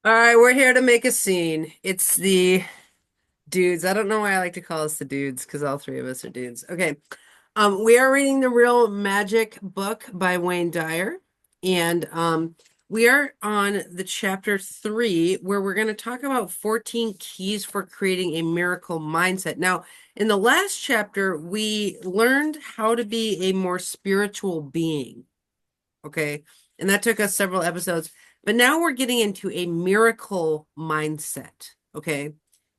All right, we're here to make a scene. It's the dudes. I don't know why I like to call us the dudes because all three of us are dudes. Okay. We are reading the Real Magic book by Wayne Dyer, and we are on the chapter 3 where we're going to talk about 14 keys for creating a miracle mindset. Now, in the last chapter, we learned how to be a more spiritual being. Okay. And that took us several episodes. But now we're getting into a miracle mindset. Okay.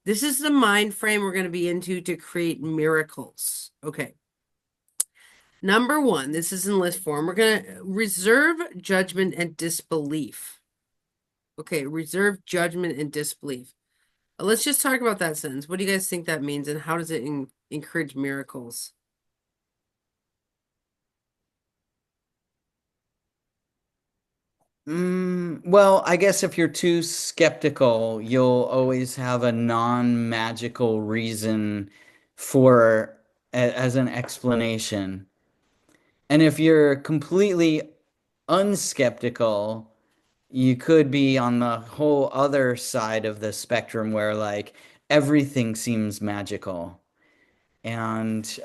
This is the mind frame we're going to be into to create miracles. Okay. Number one, this is in list form. We're going to reserve judgment and disbelief. Okay. Reserve judgment and disbelief. Let's just talk about that sentence. What do you guys think that means and how does it encourage miracles? Well, I guess if you're too skeptical, you'll always have a non-magical reason for as an explanation. And if you're completely unskeptical, you could be on the whole other side of the spectrum where like everything seems magical. And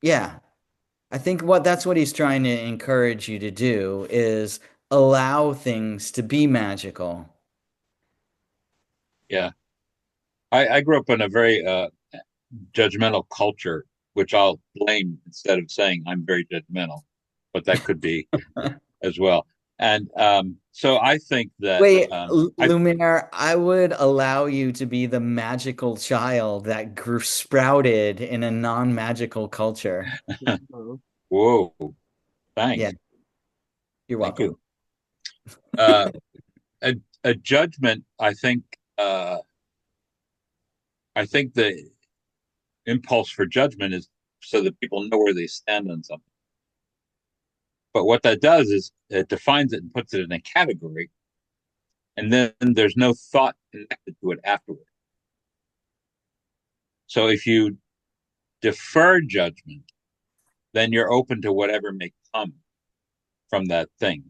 yeah, I think that's what he's trying to encourage you to do is allow things to be magical. Yeah. I grew up in a very judgmental culture, which I'll blame instead of saying I'm very judgmental, but that could be as well. And so I think that Wait, I Lumiere, I would allow you to be the magical child that grew sprouted in a non-magical culture. whoa, Yeah, thanks, you're thank welcome. you. Uh, a, a judgment, I think the impulse for judgment is so that people know where they stand on something. But what that does is it defines it and puts it in a category, and then there's no thought connected to it afterward. So if you defer judgment, then you're open to whatever may come from that thing,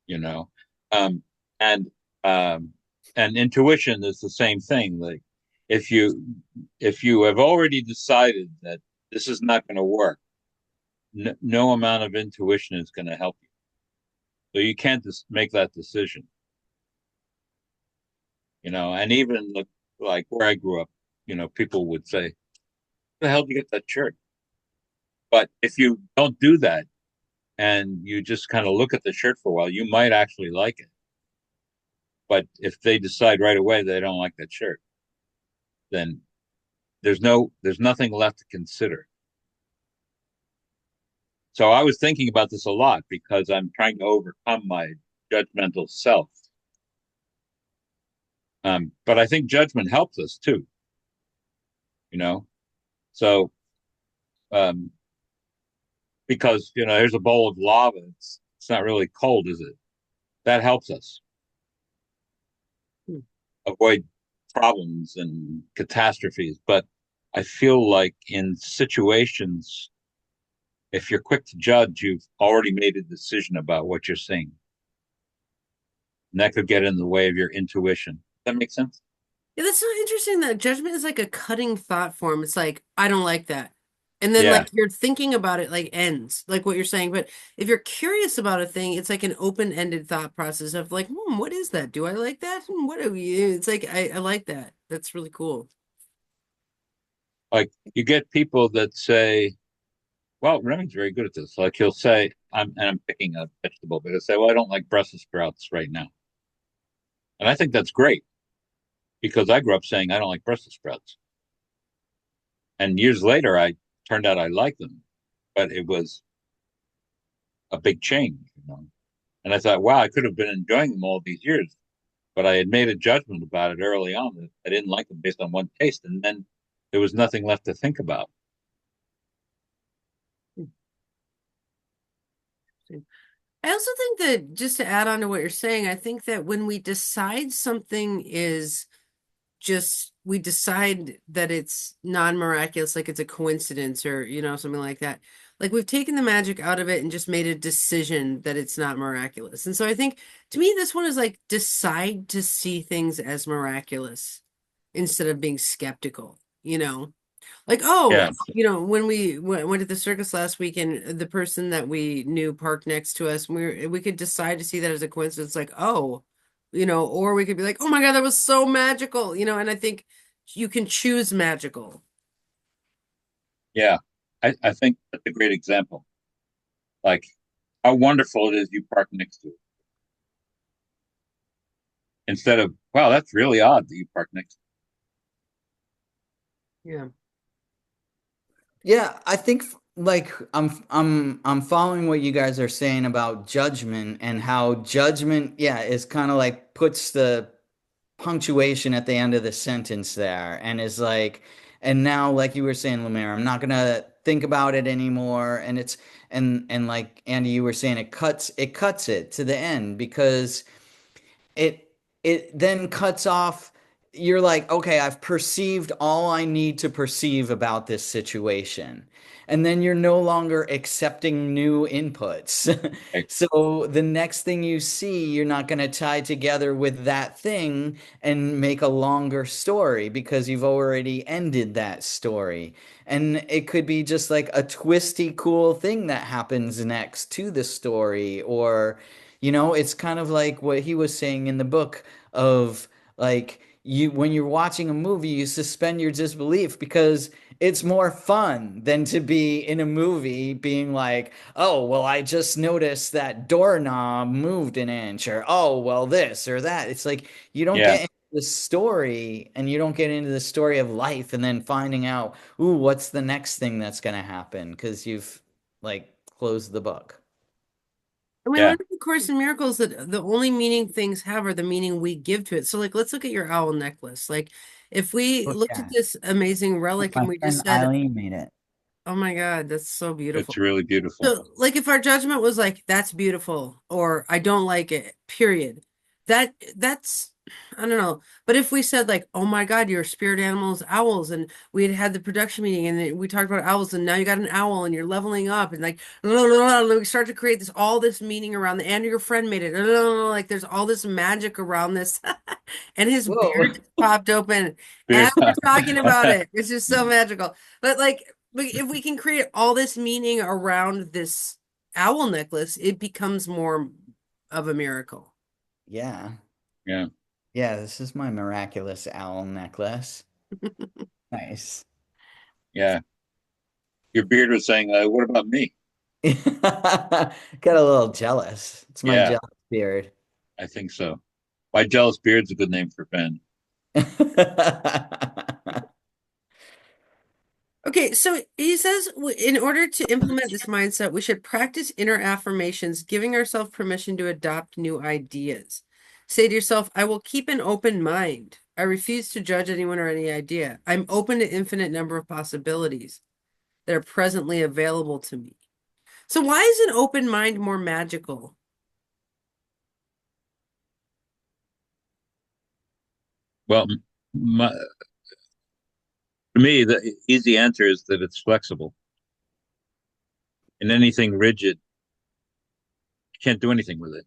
you know. Um, and um, and intuition is the same thing. Like if you if you have already decided that this is not going to work, no amount of intuition is going to help you. So you can't just make that decision, you know. And even like where I grew up, you know, people would say, "The hell did you get that shirt?" But if you don't do that and you just kind of look at the shirt for a while, you might actually like it. But if they decide right away they don't like that shirt, then there's nothing left to consider. So I was thinking about this a lot because I'm trying to overcome my judgmental self. But I think judgment helps us too, you know. So um, because you know, there's a bowl of lava. It's not really cold, is it? That helps us avoid problems and catastrophes. But I feel like in situations, if you're quick to judge, you've already made a decision about what you're seeing. And that could get in the way of your intuition. Does that make sense? Yeah, that's so interesting that judgment is like a cutting thought form. It's like, I don't like that. And then Yeah. like you're thinking about it like ends, like what you're saying. But if you're curious about a thing, it's like an open-ended thought process of like, what is that? Do I like that? What do you? It's like I like that. That's really cool. Like you get people that say, well, Remy's very good at this. Like he'll say, I'm picking a vegetable, but he'll say, well, I don't like Brussels sprouts right now. And I think that's great because I grew up saying I don't like Brussels sprouts. And years later, I turned out I like them, but it was a big change, you know. And I thought, wow, I could have been enjoying them all these years, but I had made a judgment about it early on that I didn't like them based on one taste, and then there was nothing left to think about. I also think that just to add on to what you're saying, I think that when we decide something is just we decide that it's non-miraculous, like it's a coincidence or something like that. Like we've taken the magic out of it and just made a decision that it's not miraculous. And so I think to me, this one is like decide to see things as miraculous instead of being skeptical, you know? Like, oh, Yeah, when we went to the circus last weekend, the person that we knew parked next to us, we could decide to see that as a coincidence, like, oh, or we could be like, oh my God, that was so magical, and I think you can choose magical. yeah. I think that's a great example. Like how wonderful it is you park next to it. Instead of, wow, that's really odd that you park next to Yeah. Yeah, I think like I'm following what you guys are saying about judgment and how judgment, yeah, is kind of like puts the punctuation at the end of the sentence there and is like, and now like you were saying, Lumiere, I'm not gonna think about it anymore. And it's and like Andy, you were saying it cuts it to the end because it it then cuts off. You're like, okay, I've perceived all I need to perceive about this situation. And then you're no longer accepting new inputs. it. So the next thing you see, you're not going to tie together with that thing and make a longer story because you've already ended that story. And it could be just like a twisty, cool thing that happens next to the story, or it's kind of like what he was saying in the book of like you when you're watching a movie, you suspend your disbelief because it's more fun than to be in a movie being like, oh, well, I just noticed that doorknob moved an inch, or oh, well, this or that. It's like you don't Yeah, get into the story and you don't get into the story of life and then finding out, ooh, what's the next thing that's going to happen because you've like closed the book. And we yeah, learned in Course in Miracles that the only meaning things have are the meaning we give to it. So, like, let's look at your owl necklace. Like, if we Oh, looked at yeah. this amazing relic My and we just friend said, Eileen made it. oh my God, that's so it's beautiful. really beautiful. So, like, if our judgment was like, that's beautiful, or I don't like it, period, that's, I don't know. But if we said, like, oh my God, your spirit animal is owls, and we had the production meeting and we talked about owls, and now you got an owl and you're leveling up, and like, we start to create all this meaning around the, and your friend made it, like, there's all this magic around this, and his Whoa. beard just popped open as we're talking about it. It's just so magical. But like, if we can create all this meaning around this owl necklace, it becomes more of a miracle. Yeah. Yeah, Yeah, this is my miraculous owl necklace. Nice. yeah. Your beard was saying, what about me? Got a little jealous. It's my Yeah, jealous beard. I think so. My jealous beard's a good name for Ben. Okay, so he says in order to implement this mindset, we should practice inner affirmations, giving ourselves permission to adopt new ideas. Say to yourself, I will keep an open mind. I refuse to judge anyone or any idea. I'm open to infinite number of possibilities that are presently available to me. So why is an open mind more magical? Well, my, to me, the easy answer is that it's flexible. And anything rigid, you can't do anything with it.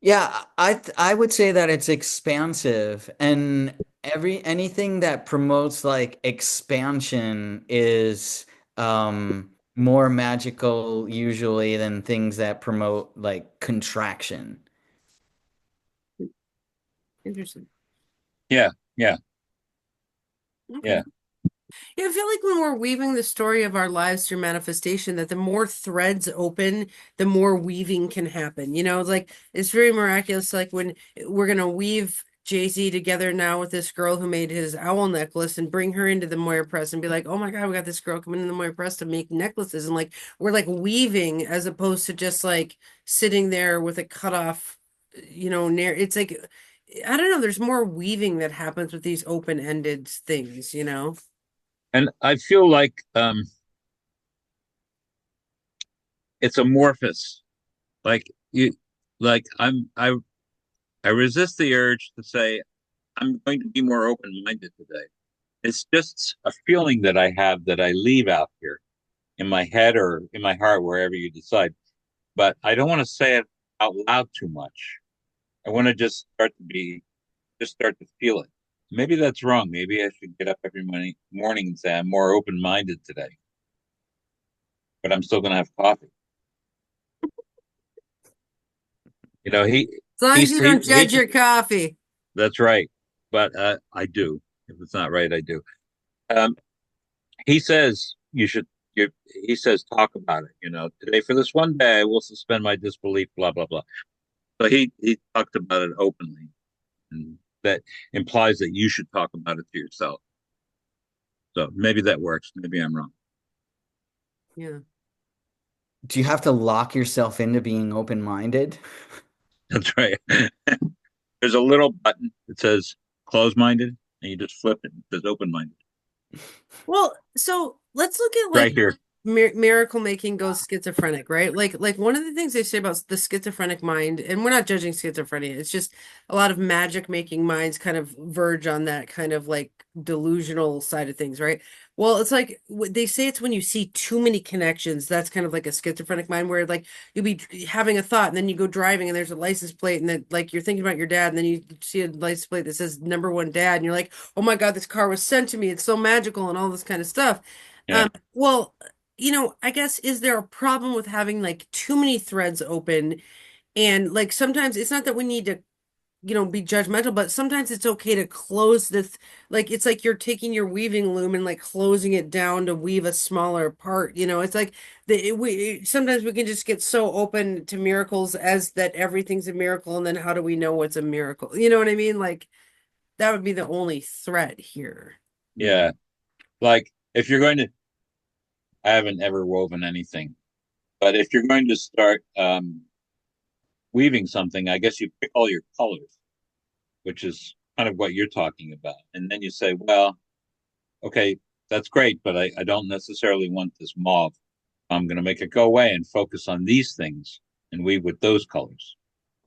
Yeah, I would say that it's expansive, and anything that promotes like expansion is more magical usually than things that promote like contraction. Interesting. Yeah, yeah, Okay. yeah. Yeah, I feel like when we're weaving the story of our lives through manifestation, that the more threads open, the more weaving can happen. Like it's very miraculous. Like when we're gonna weave Jay-Z together now with this girl who made his owl necklace and bring her into the Moira Press and be like, oh my God, we got this girl coming in the Moira Press to make necklaces. And like we're like weaving as opposed to just like sitting there with a cut off, near it's like I don't know, there's more weaving that happens with these open-ended things. And I feel like it's amorphous. Like you, like I resist the urge to say I'm going to be more open-minded today. It's just a feeling that I have that I leave out here in my head or in my heart, wherever you decide. But I don't want to say it out loud too much. I want to just start to feel it. Maybe that's wrong. Maybe I should get up every morning and say I'm more open-minded today, but I'm still going to have coffee. You know, As long as you don't he judge your coffee. that's right. But I do. If it's not right, I do. Um, he says you should. He says talk about it. You know, today for this one day, I will suspend my disbelief. Blah blah blah. So he talked about it openly, and that implies that you should talk about it to yourself. So maybe that works. Maybe I'm wrong. Yeah. Do you have to lock yourself into being open-minded? That's right. There's a little button that says closed-minded, and you just flip it. It says open-minded. Well, so let's look at Right like here. miracle making goes schizophrenic, right? Like one of the things they say about the schizophrenic mind, and we're not judging schizophrenia, it's just a lot of magic making minds kind of verge on that kind of like delusional side of things, right? Well, it's like they say it's when you see too many connections, that's kind of like a schizophrenic mind where like you'll be having a thought and then you go driving and there's a license plate and then like you're thinking about your dad and then you see a license plate that says number one dad and you're like, oh my God, this car was sent to me. It's so magical and all this kind of stuff. Yeah. Well, I guess is there a problem with having like too many threads open and like sometimes it's not that we need to, be judgmental, but sometimes it's okay to close this like it's like you're taking your weaving loom and like closing it down to weave a smaller part, it's like sometimes we can just get so open to miracles as that everything's a miracle and then how do we know what's a miracle? You know what I mean? Like that would be the only threat here. Yeah. Like if you're going to, I haven't ever woven anything, but if you're going to start weaving something, I guess you pick all your colors, which is kind of what you're talking about. And then you say, well, okay, that's great, but I don't necessarily want this mauve. I'm going to make it go away and focus on these things and weave with those colors.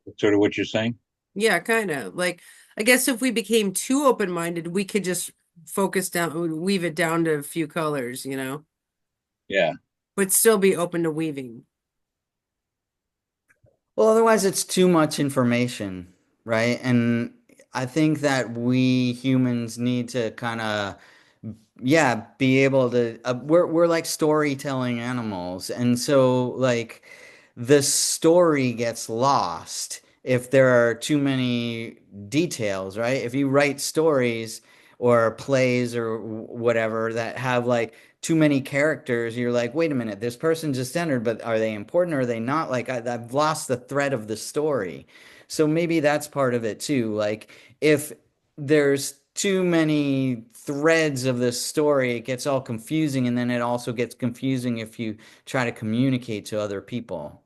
That's sort of what you're saying? Yeah, kind of. Like, I guess if we became too open-minded, we could just focus down, weave it down to a few colors, Yeah. but still be open to weaving. Well, otherwise it's too much information, right? And I think that we humans need to kind of, yeah, be able to, we're like storytelling animals. And so like the story gets lost if there are too many details, right? If you write stories or plays or whatever that have like too many characters, you're like, wait a minute, this person just entered, but are they important or are they not? Like, I've lost the thread of the story. So maybe that's part of it too. Like, if there's too many threads of this story, it gets all confusing, and then it also gets confusing if you try to communicate to other people.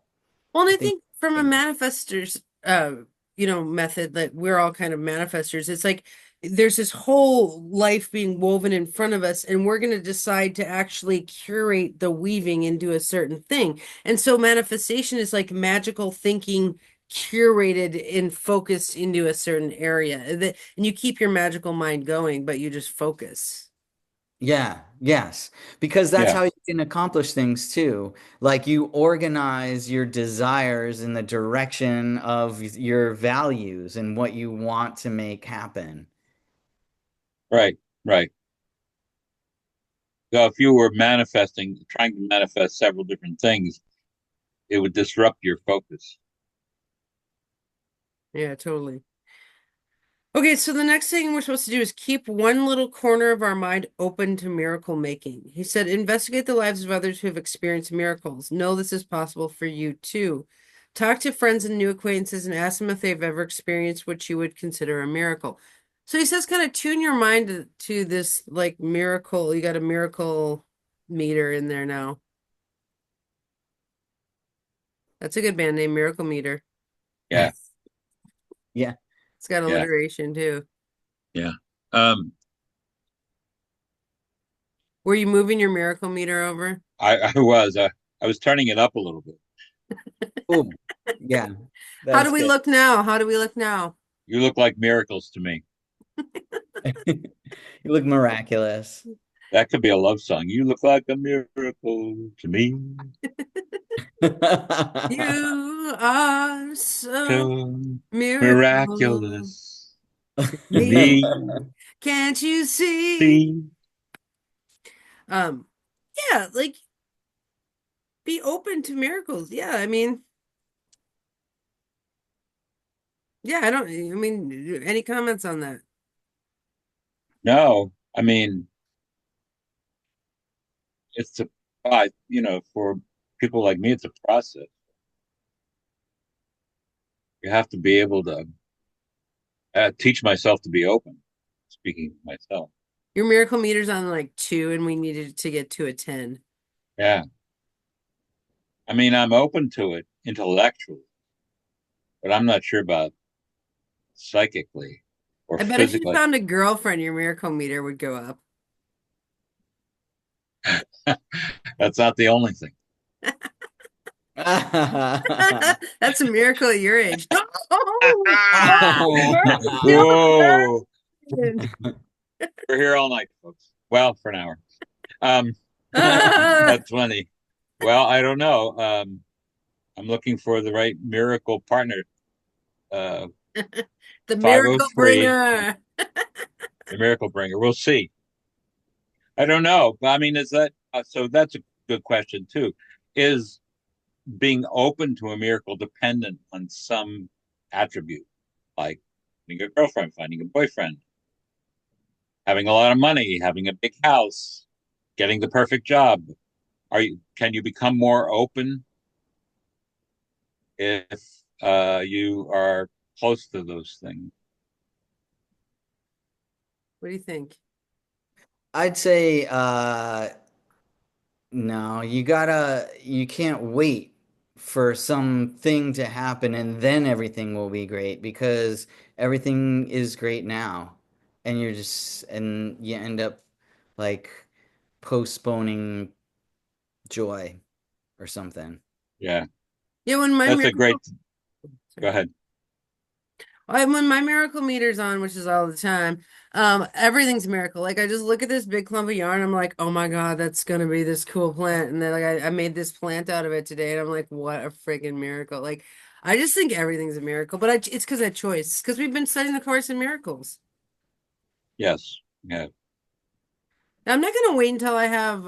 Well, and I I think. think from a manifestor's method that we're all kind of manifestors, it's like there's this whole life being woven in front of us, and we're going to decide to actually curate the weaving into a certain thing. And so manifestation is like magical thinking curated and focused into a certain area. And you keep your magical mind going, but you just focus. Yeah, yes, because that's Yeah. how you can accomplish things too. Like you organize your desires in the direction of your values and what you want to make happen. Right. Right. So if you were trying to manifest several different things, it would disrupt your focus. Yeah, totally. Okay, so the next thing we're supposed to do is keep one little corner of our mind open to miracle making. He said, investigate the lives of others who have experienced miracles. Know this is possible for you too. Talk to friends and new acquaintances and ask them if they've ever experienced what you would consider a miracle. So he says, kind of tune your mind to this like miracle. You got a miracle meter in there now. That's a good band name, Miracle Meter. Yeah. Yeah. It's got Yeah. alliteration too. Yeah. Um, Were you moving your miracle meter over? I was turning it up a little bit. Oh, yeah. How do That's we good. look now? How do we look now? You look like miracles to me. You look miraculous. That could be a love song. You look like a miracle to me, You are so so miracle miraculous to to me. me. Can't you see? See, Um, yeah, like be open to miracles. Yeah, I mean, yeah, I mean, any comments on that? no, I mean it's a, for people like me, it's a process. You have to be able to teach myself to be open. Speaking of myself, Your miracle meter's on like 2 and we needed to get to a 10. yeah. I mean, I'm open to it intellectually, but I'm not sure about psychically or I bet if you physically. found a girlfriend, your miracle meter would go up. That's not the only thing. That's a miracle at your age. Oh, Whoa, we're here all night, folks. Well, for an hour. Um, Ah, that's funny. Well, I don't know. I'm looking for the right miracle partner. Uh, the miracle 503, bringer. the miracle bringer. We'll see. I don't know. I mean, is that so? That's a good question too. Is being open to a miracle dependent on some attribute, like finding a girlfriend, finding a boyfriend, having a lot of money, having a big house, getting the perfect job? Can you become more open if you are close to those things? What do you think? I'd say no, you can't wait for something to happen and then everything will be great because everything is great now. And you end up like postponing joy or something. Yeah, Yeah, when my that's a miracle, great. Go sorry. ahead. When my miracle meter's on, which is all the time, everything's a miracle. Like I just look at this big clump of yarn, I'm like, oh my God, that's gonna be this cool plant. And then like I made this plant out of it today, and I'm like, what a freaking miracle. Like I just think everything's a miracle, but it's because of choice. Because we've been studying the Course in Miracles. Yes. Yeah. Now, I'm not gonna wait until I have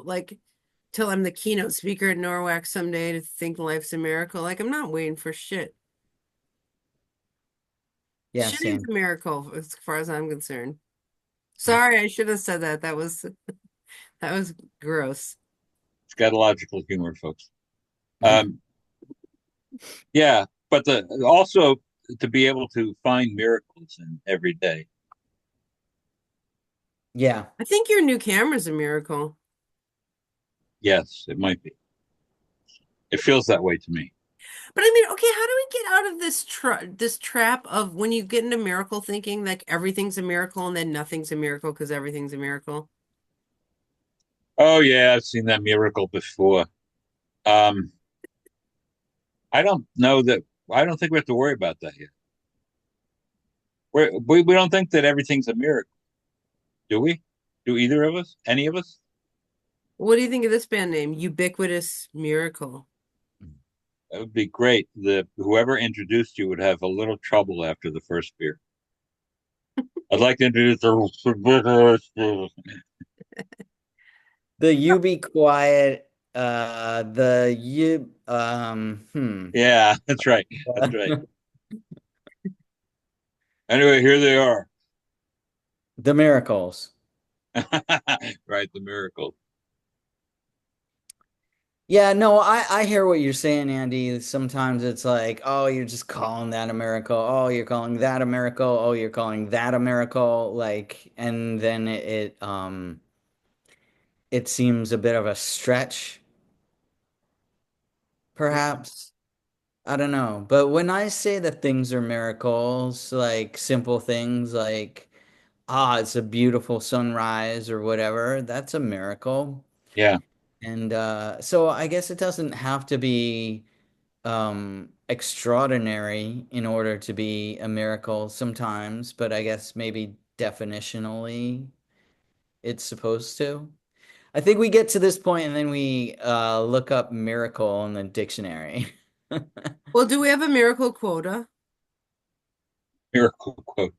like till I'm the keynote speaker at Norwalk someday to think life's a miracle. Like I'm not waiting for shit. Yeah, Shit is same. a miracle as far as I'm concerned. Sorry, I should have said that. That was gross. Scatological humor, folks. Um, yeah, but the also to be able to find miracles in every day. Yeah. I think your new camera's a miracle. Yes, it might be. It feels that way to me. But I mean, okay, how do we get out of this trap of when you get into miracle thinking like everything's a miracle and then nothing's a miracle because everything's a miracle? Oh yeah, I've seen that miracle before. Um, I don't know that. I don't think we have to worry about that yet. We don't think that everything's a miracle, do we? Do either of us? Any of us? What do you think of this band name? Ubiquitous Miracle. That would be great. The whoever introduced you would have a little trouble after the first beer. I'd like to introduce the. The you be quiet, the you Yeah, that's right. That's right. Anyway, here they are. the miracles. Right, the miracle. Yeah, no, I hear what you're saying, Andy. Sometimes it's like, oh, you're just calling that a miracle. Oh, you're calling that a miracle. Oh, you're calling that a miracle. Like, and then it seems a bit of a stretch, Yeah. perhaps. I don't know. But when I say that things are miracles, like simple things like, ah, it's a beautiful sunrise or whatever, that's a miracle. Yeah, And so I guess it doesn't have to be. extraordinary in order to be a miracle sometimes, but I guess maybe definitionally it's supposed to. I think we get to this point and then we look up miracle in the dictionary. Well, do we have a miracle quota? Miracle quote.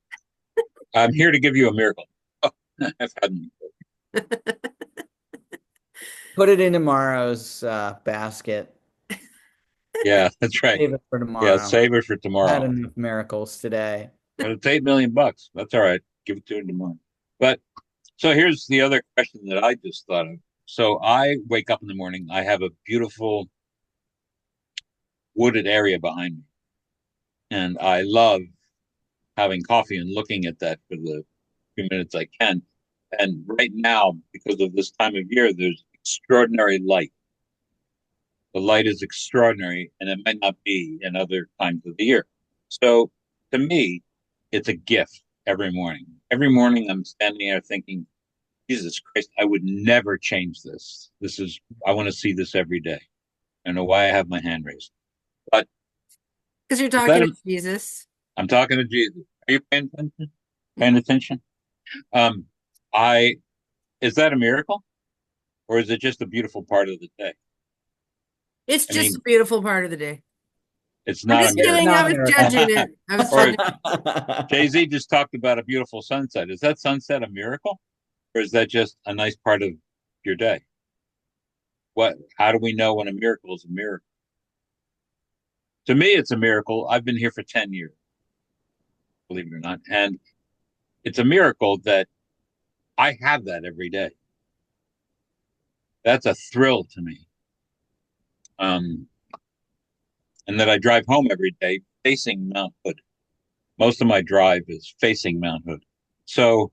I'm here to give you a miracle. Oh, I've had them. Put it in tomorrow's basket. Yeah, that's right. Save it for Yeah, tomorrow. save it for Had tomorrow. enough miracles today. But it's $8 million. That's all right. Give it to him tomorrow. But so here's the other question that I just thought of. So I wake up in the morning. I have a beautiful wooded area behind me, and I love having coffee and looking at that for the few minutes I can. And right now, because of this time of year, there's extraordinary light. The light is extraordinary, and it might not be in other times of the year. So to me, it's a gift every morning. Every morning, I'm standing there thinking, Jesus Christ, I would never change this. I want to see this every day. I don't know why I have my hand raised. But Because you're is that, talking to Jesus. I'm talking to Jesus. Are you paying attention? Paying attention? Um, I, is that a miracle or is it just a beautiful part of the day? It's I just a mean, beautiful part of the day. it's I'm not a just It's kidding. miracle. I not a was miracle. judging it. I was Or judging. Jay-Z just talked about a beautiful sunset. Is that sunset a miracle or is that just a nice part of your day? How do we know when a miracle is a miracle? To me, it's a miracle. I've been here for 10 years, believe it or not. And it's a miracle that I have that every day. That's a thrill to me. Um, and that I drive home every day facing Mount Hood. Most of my drive is facing Mount Hood. So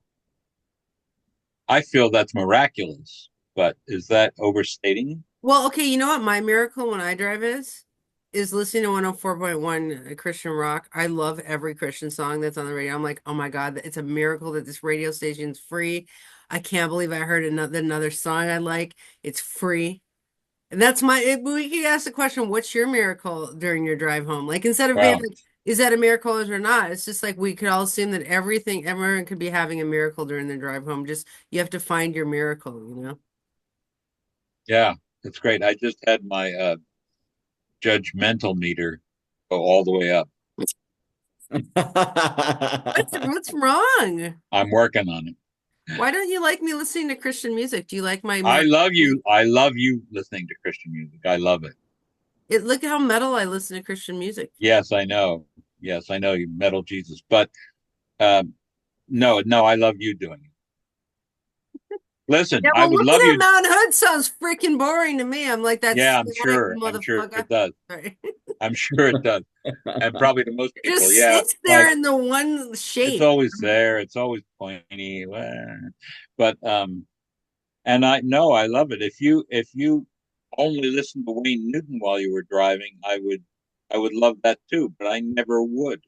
I feel that's miraculous, but is that overstating it? Well, okay, you know what my miracle when I drive is? Is listening to 104.1 Christian rock. I love every Christian song that's on the radio. I'm like, oh my God, it's a miracle that this radio station's free. I can't believe I heard another song I like. It's free. And that's we could ask the question, what's your miracle during your drive home? Like instead of being Wow. like, is that a miracle or not? It's just like we could all assume that everyone could be having a miracle during their drive home. Just you have to find your miracle, you know? Yeah, it's great. I just had my judgmental meter go all the way up. What's wrong? I'm working on it. Why don't you like me listening to Christian music? Do you like my I metal love music? you. I love you listening to Christian music. I love it. Look at how metal I listen to Christian music. Yes, I know. Yes, I know you metal Jesus, but um, no, no, I love you doing it. Listen, Yeah, I well, would looking love at you. Mount Hood sounds freaking boring to me. I'm like that Yeah, I'm static sure. I'm sure motherfucker. it does. Sorry. I'm sure it does. And probably to most It people, just yeah, sits there like in the one it's shape. always there. It's always pointy. But and I know I love it. If you only listened to Wayne Newton while you were driving, I would love that too. But I never would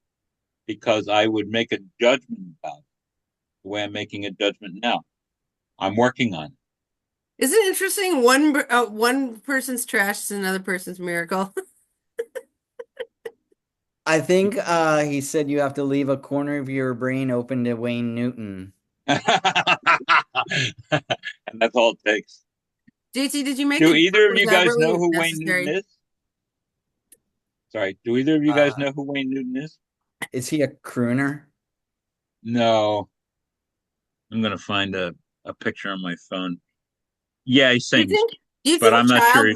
because I would make a judgment about it the way I'm making a judgment now. I'm working on it. Isn't it interesting? One person's trash is another person's miracle. I think he said you have to leave a corner of your brain open to Wayne Newton. And that's all it takes. JT, did you make Do a joke? either of Was you that guys know really who Wayne Newton necessary? is? Sorry, do either of you guys Uh, know who Wayne Newton is? is he a crooner? No. I'm gonna find a picture on my phone. Yeah, he Do you sings, think do you but think I'm not sure.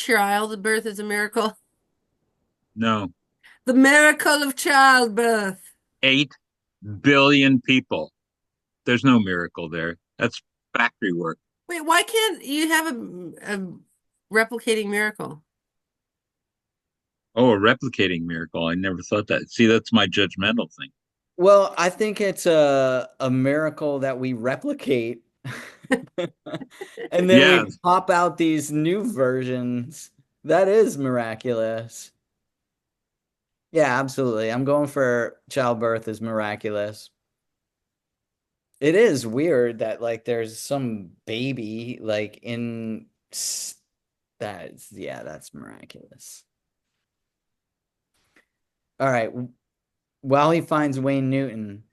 childbirth is a miracle? No, The miracle of childbirth. 8 billion people. There's no miracle there. That's factory work. Wait, why can't you have a replicating miracle? Oh, a replicating miracle. I never thought that. See, that's my judgmental thing. Well, I think it's a miracle that we replicate. And then Yeah, we pop out these new versions. That is miraculous. Yeah, absolutely. I'm going for childbirth is miraculous. It is weird that like there's some baby like in that's yeah, that's miraculous. All right. While he finds Wayne Newton,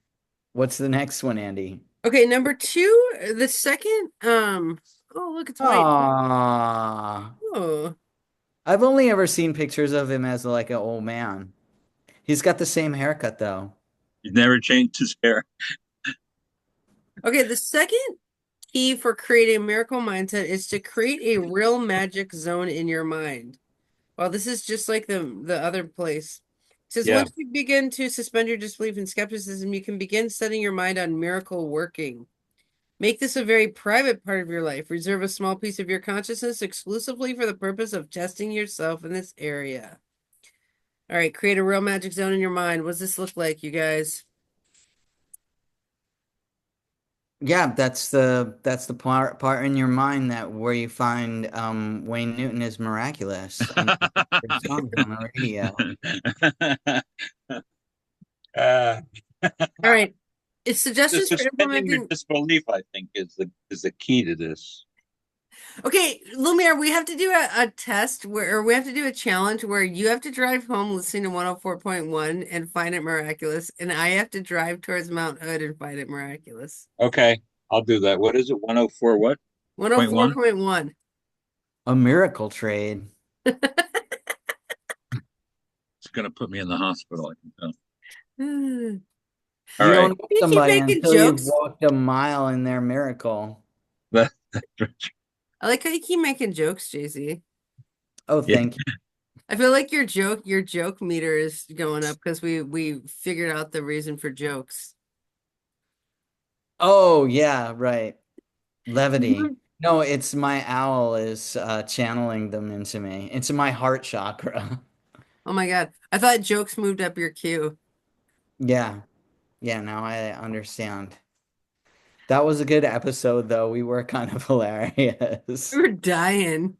what's the next one, Andy? Okay, number two, the second, oh, look, it's white. Ah, Oh. I've only ever seen pictures of him as like an old man. He's got the same haircut though. He's never changed his hair. Okay, the second key for creating a miracle mindset is to create a real magic zone in your mind. Well, this is just like the other place. It says Yeah. once you begin to suspend your disbelief and skepticism, you can begin setting your mind on miracle working. Make this a very private part of your life. Reserve a small piece of your consciousness exclusively for the purpose of testing yourself in this area. All right, create a real magic zone in your mind. What does this look like, you guys? Yeah, that's the part in your mind that where you find Wayne Newton is miraculous and songs on the radio. uh, All right. It's the suggestions for suspending your implementing. disbelief, I think, is the key to this. Okay, Lumiere, we have to do a test where, or we have to do a challenge where you have to drive home listening to 104.1 and find it miraculous, and I have to drive towards Mount Hood and find it miraculous. Okay, I'll do that. What is it? 104 what? Point one? 104.1. A miracle trade. It's gonna put me in the hospital, I can tell. You All You right. don't know keep somebody making until you've jokes. walked a mile in their miracle. That, I like how you keep making jokes, JC. Oh, yeah. thank you. I feel like your joke meter is going up because we figured out the reason for jokes. Oh, yeah, right. Levity. Mhm. No, it's my owl is channeling them into me, into my heart chakra. Oh my God. I thought jokes moved up your queue. Yeah, yeah, now I understand. That was a good episode, though. We were kind of hilarious. We're dying.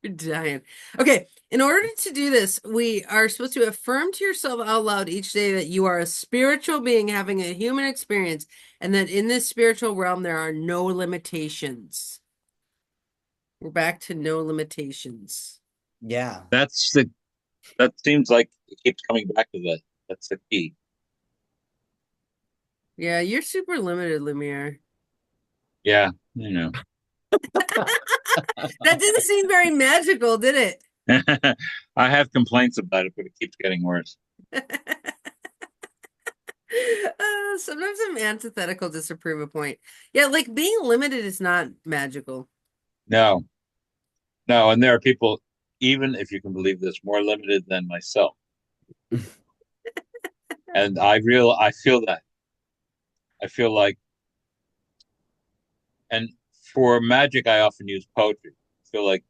We're dying. Okay, in order to do this, we are supposed to affirm to yourself out loud each day that you are a spiritual being having a human experience, and that in this spiritual realm there are no limitations. We're back to no limitations. Yeah. That's the that seems like it keeps coming back to that. That's the key. Yeah, you're super limited, Lumiere. Yeah, you know. That didn't seem very magical, did it? I have complaints about it, but it keeps getting worse. Sometimes I'm antithetical disapprove a point. Yeah, like being limited is not magical. No, no, and there are people, even if you can believe this, more limited than myself. And I feel that. I feel like, and for magic, I often use poetry. I feel like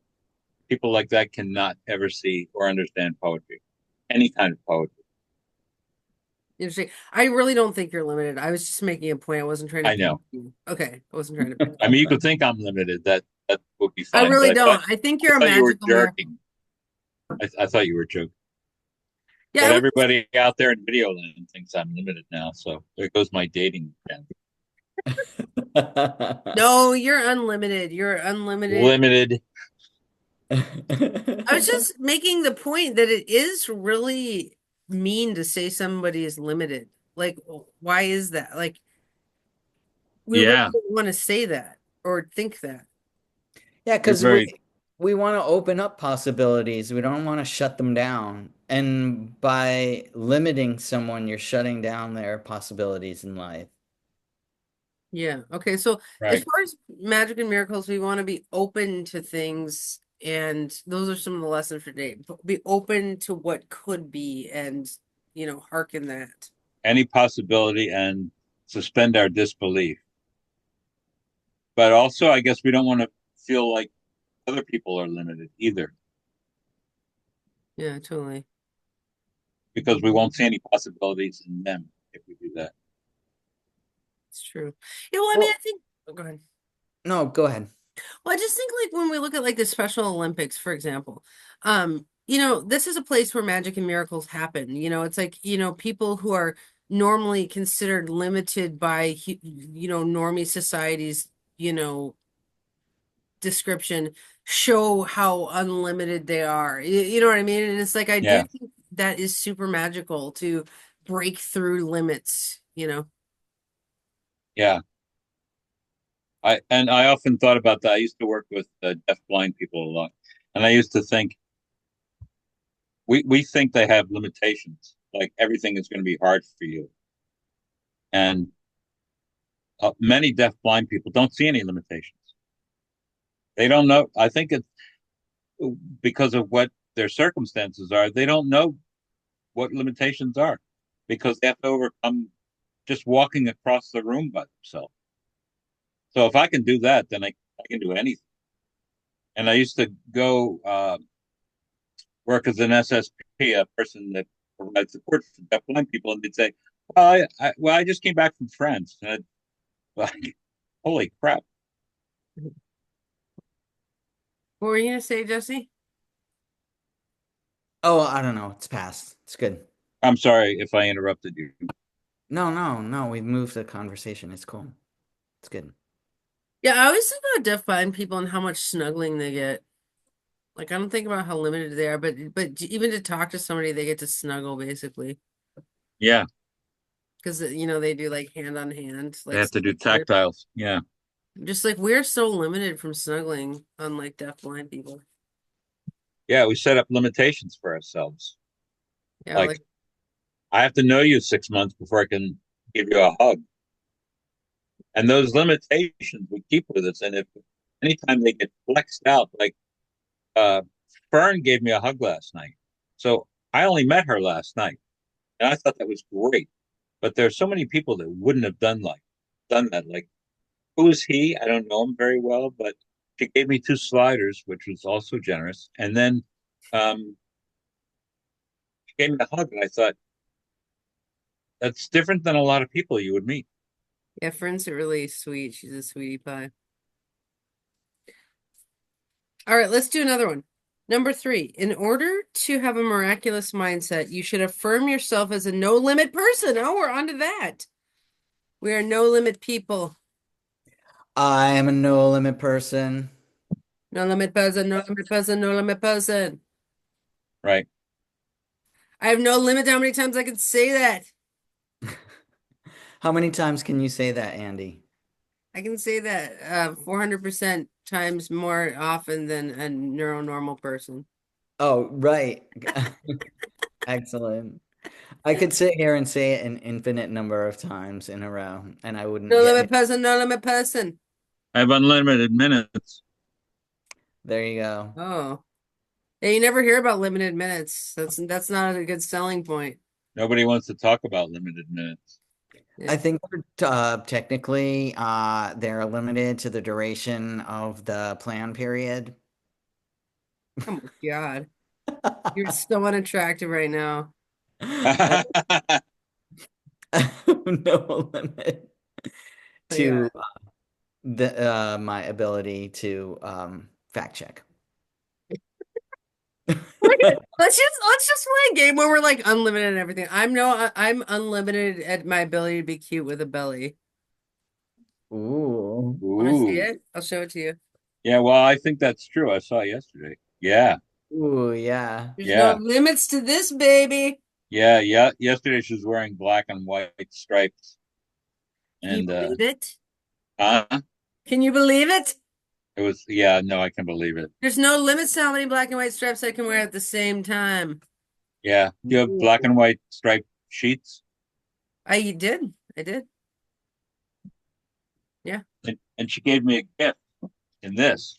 people like that cannot ever see or understand poetry, any kind of poetry. Interesting. I really don't think you're limited. I was just making a point. I wasn't trying to I pick know. you. Okay, I wasn't trying to pick I you. mean, you could think I'm limited. That would be I fine. really But don't. I think I you're a thought you were magical miracle. joking. I thought you were joking. Yeah, But everybody out there in video land thinks I'm limited now. So there goes my dating chance. no, you're unlimited. You're unlimited. Limited. I was just making the point that it is really mean to say somebody is limited. Like, why is that? Like, we really Yeah, don't want to say that or think that. Yeah, you're because very. we want to open up possibilities. We don't want to shut them down. And by limiting someone, you're shutting down their possibilities in life. Yeah. Okay. So as Right. far as magic and miracles, we want to be open to things, and those are some of the lessons for today. Be open to what could be, and hearken that. Any possibility and suspend our disbelief. But also, I guess we don't want to feel like other people are limited either, Yeah, totally. because we won't see any possibilities in them if we do that. It's true. Yeah, well, I mean, I Well, think, oh, go ahead. no, go ahead. Well, I just think like when we look at like the Special Olympics, for example, this is a place where magic and miracles happen. It's like, people who are normally considered limited by, normie societies, you know, description show how unlimited they are. You know what I mean? And it's like I do Yeah. think that is super magical to break through limits, you know. Yeah. I often thought about that. I used to work with deaf blind people a lot, and I used to think we think they have limitations, like everything is going to be hard for you, and many deaf blind people don't see any limitations. They don't know. I think it's because of what their circumstances are. They don't know what limitations are because they have to overcome just walking across the room by themselves. So if I can do that, then I can do anything. And I used to go work as an SSP, a person that provides support for deaf blind people, and they'd say, "Well, I just came back from France." And I'd like, "Holy crap!" What were you gonna say, Jesse? Oh, I don't know. It's past. It's good. I'm sorry if I interrupted you. No, no, no. We've moved the conversation. It's cool. It's good. Yeah, I always think about deaf blind people and how much snuggling they get. Like, I don't think about how limited they are, but even to talk to somebody, they get to snuggle basically Yeah, because you know they do like hand on hand, they like have to do we're tactiles. Yeah, just like we're so limited from snuggling, unlike deaf blind people. yeah. We set up limitations for ourselves. Yeah, Like like I have to know you 6 months before I can give you a hug. And those limitations we keep with us. And if anytime they get flexed out, like uh, Fern gave me a hug last night. So I only met her last night. And I thought that was great. But there's so many people that wouldn't have done that. Like, who is he? I don't know him very well, but she gave me two sliders, which was also generous. And then um, she gave me a hug, and I thought that's different than a lot of people you would meet. yeah, Fern's really sweet. She's a sweetie pie. All right, let's do another one. Number 3, in order to have a miraculous mindset, you should affirm yourself as a no limit person. Oh, we're on to that. We are no limit people. I am a no limit person. No limit person, no limit person, no limit person. Right. I have no limit to how many times I can say that. How many times can you say that, Andy? I can say that 400% times more often than a neuronormal person. Oh, right. Excellent. I could sit here and say it an infinite number of times in a row, and I wouldn't No get limit any. person, no limit person. I have unlimited minutes. There you go. Oh. Yeah, you never hear about limited minutes. That's not a good selling point. Nobody wants to talk about limited minutes. I Yeah. think technically they're limited to the duration of the plan period. Oh my God. You're so unattractive right now. No limit Oh, yeah. to the my ability to fact check. Let's just play a game where we're like unlimited and everything. I'm unlimited at my ability to be cute with a belly. Ooh. Want to see Ooh. it? I'll show it to you. Yeah, well, I think that's true. I saw it yesterday. Yeah, Ooh, yeah. There's no yeah, limits to this, baby. yeah, yeah. Yesterday she was wearing black and white stripes, Can you and believe it? uh, Can you believe it? it was yeah. No, I can believe it. There's no limits to how many black and white stripes I can wear at the same time. Yeah, you have black and Ooh. white striped sheets, I did. I did. Yeah. and she gave me a gift in this.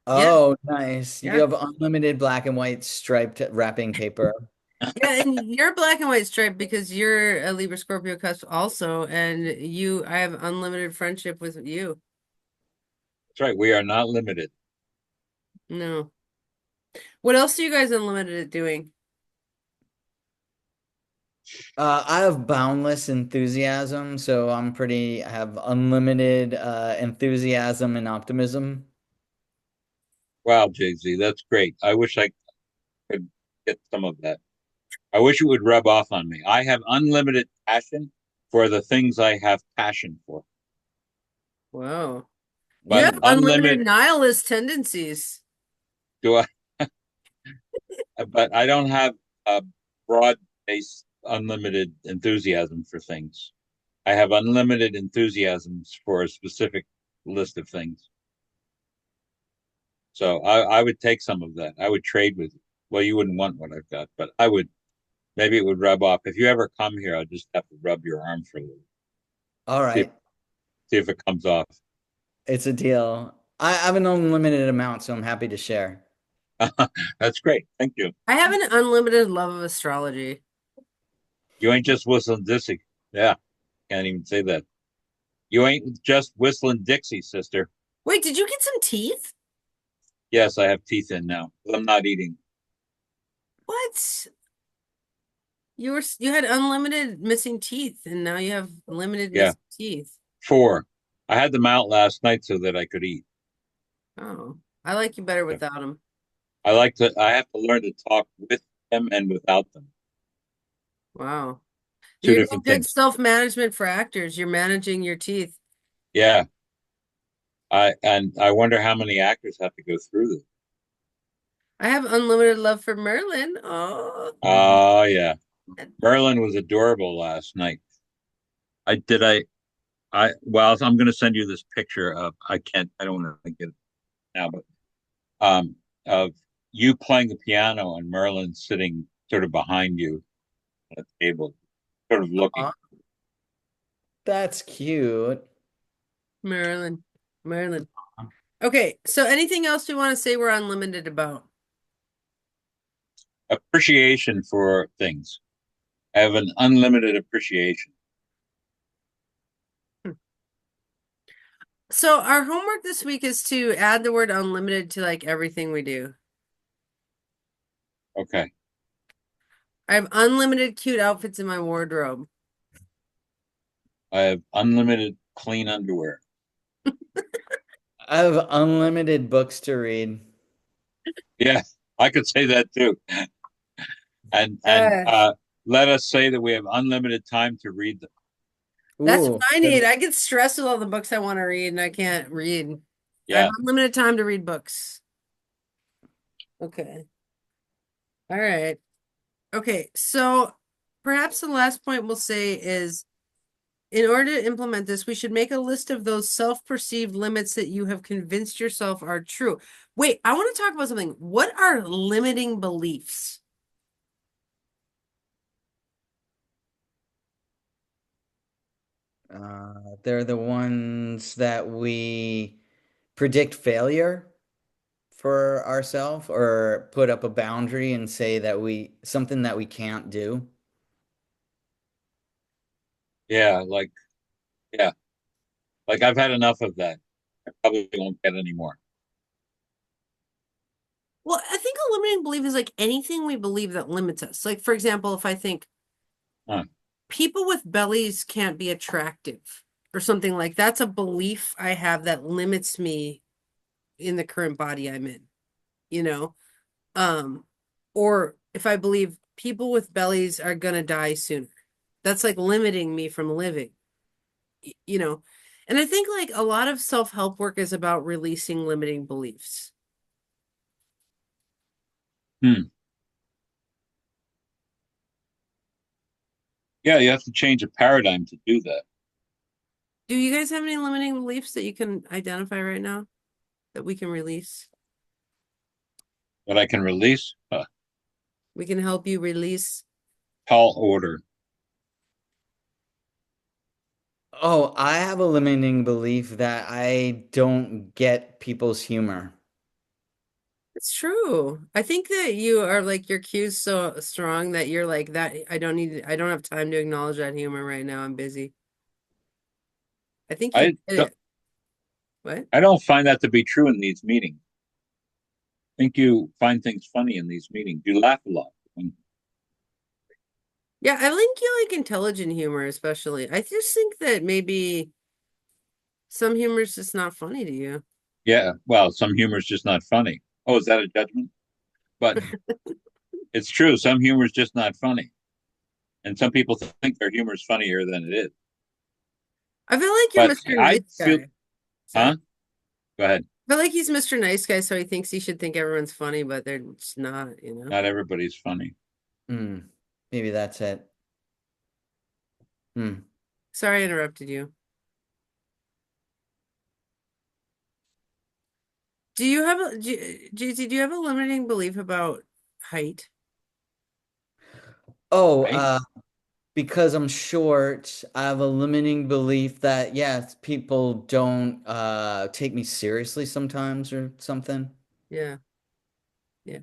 Yeah. Oh, nice. You Yeah. have unlimited black and white striped wrapping paper. Yeah, and you're black and white stripe because you're a Libra Scorpio cusp also, and I have unlimited friendship with you. That's right. We are not limited. No. What else are you guys unlimited at doing? I have boundless enthusiasm, so I have unlimited enthusiasm and optimism. Wow, Jay Z, that's great. I wish I could get some of that. I wish it would rub off on me. I have unlimited passion for the things I have passion for, Whoa. You but have unlimited unlimited nihilist tendencies. do I? But I don't have broad-based, unlimited enthusiasm for things. I have unlimited enthusiasms for a specific list of things. So I would take some of that. I would trade with you. Well, you wouldn't want what I've got, but I would. Maybe it would rub off. If you ever come here, I'll just have to rub your arm for a little. All See if, right. see if it comes off. It's a deal. I have an unlimited amount, so I'm happy to share. That's great. Thank you. I have an unlimited love of astrology. You ain't just whistling Dixie. Yeah, can't even say that. You ain't just whistling Dixie, sister. Wait, did you get some teeth? Yes, I have teeth in now. I'm not eating. What? You had unlimited missing teeth, and now you have limited Yeah, missing teeth. 4. I had them out last night so that I could eat. Oh, I like you better without them. I have to learn to talk with them and without them. Wow. Two You're doing different good things. self-management for actors. You're managing your teeth. Yeah. I wonder how many actors have to go through this. I have unlimited love for Merlin. Oh, Oh yeah. Merlin was adorable last night. Well, I'm gonna send you this picture of I don't want to get it now, but of you playing the piano and Merlin sitting sort of behind you at the table, sort of looking. aw, That's cute. Merlin. Merlin. Okay, so anything else you want to say we're unlimited about? Appreciation for things. I have an unlimited appreciation. So our homework this week is to add the word unlimited to like everything we do. Okay. I have unlimited cute outfits in my wardrobe. I have unlimited clean underwear. I have unlimited books to read. Yeah, I could say that too. And Gosh, let us say that we have unlimited time to read them. that's what Ooh, I need. good. I get stressed with all the books I want to read and I can't read. I have Yeah. unlimited time to read books. Okay. All right. Okay. So perhaps the last point we'll say is in order to implement this, we should make a list of those self-perceived limits that you have convinced yourself are true. Wait, I want to talk about something. What are limiting beliefs? They're the ones that we predict failure for ourselves or put up a boundary and say that something that we can't do. Yeah, yeah. Like I've had enough of that. I probably won't get any more. Well, I think a limiting belief is like anything we believe that limits us. Like, for example, if I think Huh. people with bellies can't be attractive or something like that's a belief I have that limits me in the current body I'm in, you know? Um, or if I believe people with bellies are gonna die sooner, that's like limiting me from living, you know? And I think like a lot of self-help work is about releasing limiting beliefs. Hmm. Yeah, you have to change a paradigm to do that. Do you guys have any limiting beliefs that you can identify right now that we can release? That I can release. We can help you release. Tall order. Oh, I have a limiting belief that I don't get people's humor. It's true. I think that you are like your cue's so strong that you're like that. I don't have time to acknowledge that humor right now. I'm busy. I think you I get don't, it. What? I don't find that to be true in these meetings. I think you find things funny in these meetings. You laugh a lot. Yeah, I think you like intelligent humor, especially. I just think that maybe some humor is just not funny to you. Yeah, well, some humor is just not funny. Oh, is that a judgment? But it's true. Some humor is just not funny. And some people think their humor is funnier than it is. I feel like you're But Mr. I Nice feel, Guy. Sorry. huh? Go ahead. I feel like he's Mr. Nice Guy, so he thinks he should think everyone's funny, but they're just not, you know? Not everybody's funny. Mm, maybe that's it. Hmm. Sorry I interrupted you. Do you have a JC, do you have a limiting belief about height? Oh, Right? because I'm short, I have a limiting belief that yes, people don't take me seriously sometimes or something. Yeah, yeah.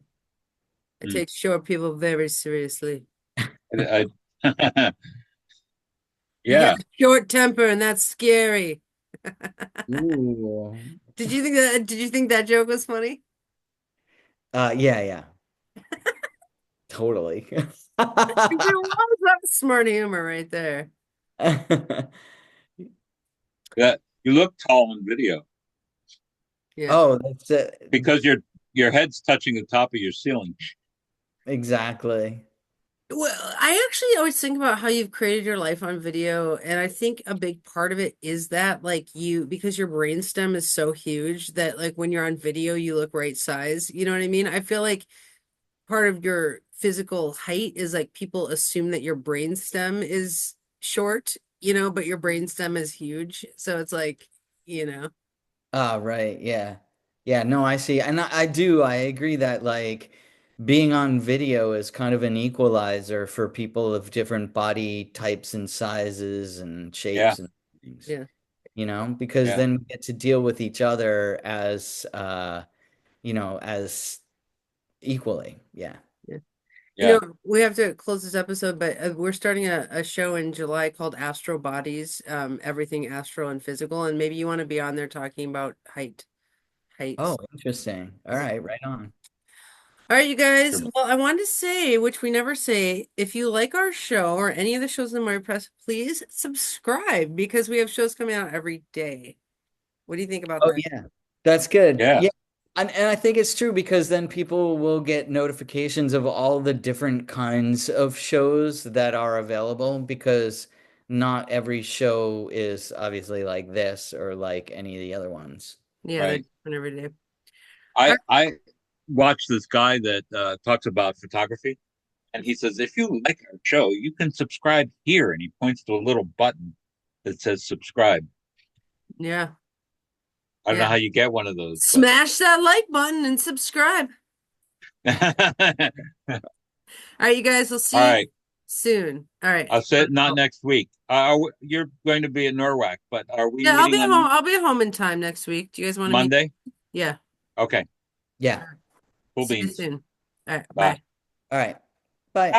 I Mm. take short people very seriously. I- You get yeah. a short temper, and that's scary. Ooh. Did you think that joke was funny? Yeah, yeah, totally. There was that smart humor right there. That you look tall in video Yeah. Oh, that's it. because your head's touching the top of your ceiling. Exactly. Well, I actually always think about how you've created your life on video, and I think a big part of it is that like you because your brainstem is so huge that like when you're on video you look right size. You know what I mean? I feel like part of your physical height is like people assume that your brainstem is short, but your brainstem is huge. So it's like, you know, Ah, right. Yeah. Yeah, no, I see. And I do, I agree that like being on video is kind of an equalizer for people of different body types and sizes and Yeah, shapes and things, yeah, because yeah, then we get to deal with each other as as equally. Yeah. yeah. yeah. We have to close this episode, but we're starting a show in July called Astro Bodies, everything astro and physical, and maybe you want to be on there talking about heights. Oh, interesting. All Yeah. right, right on. All right, you guys. Sure. Well, I wanted to say, which we never say, if you like our show or any of the shows in the Moira Press, please subscribe because we have shows coming out every day. What do you think about Oh that? yeah. That's good. Yeah, Yeah. And I think it's true because then people will get notifications of all the different kinds of shows that are available because not every show is obviously like this or like any of the other ones. Yeah, they're right. different every day. All I right. I watch this guy that talks about photography, and he says if you like our show, you can subscribe here, and he points to a little button that says subscribe. Yeah, I don't yeah. know how you get one of those, but Smash that like button and subscribe. all All right, you guys, we'll see you right. soon. All right. I'll say it not next week. You're going to be at Norwalk, but are we Yeah, I'll be meeting home. on I'll be home in time next week. Do you guys want to meet? Monday? Yeah. Okay, All Yeah. right. cool See you beans. soon. All right. Bye. Bye. All right. Bye.